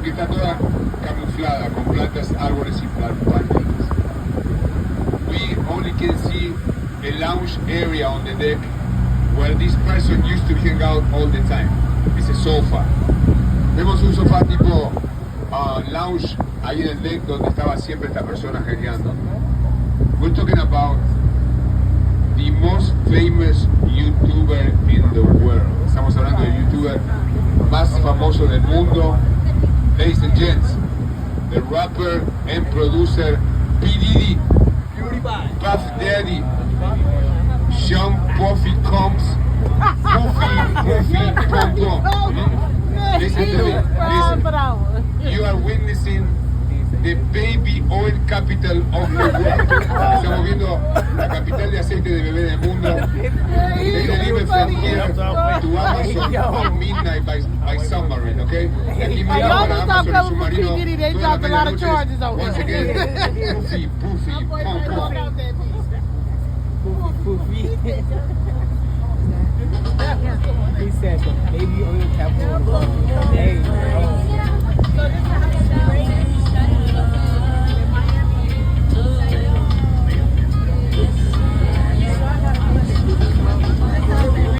porque está toda camuflada con plantas, árboles y plantas. We only can see a lounge area on the deck where this person used to hang out all the time. It's a sofa. Vemos un sofá tipo lounge ahí en el deck donde estaba siempre esta persona jangueando. We're talking about the most famous YouTuber in the world. Estamos hablando del YouTuber más famoso del mundo. Ladies and gents, the rapper and producer Diddy, Puff Daddy, Sean Puffy Combs, Puffy Pom. Listen to me, listen. You are witnessing the baby oil capital of the world. Estamos viendo la capital de aceite de bebé del mundo. They deliver from here to Amazon at midnight by submarine, okay? Aquí mandan para Amazon el submarino. They dropped a lot of charges over Once again, Puffy, Pom Pom. He said the baby oil capital of the world. Hey,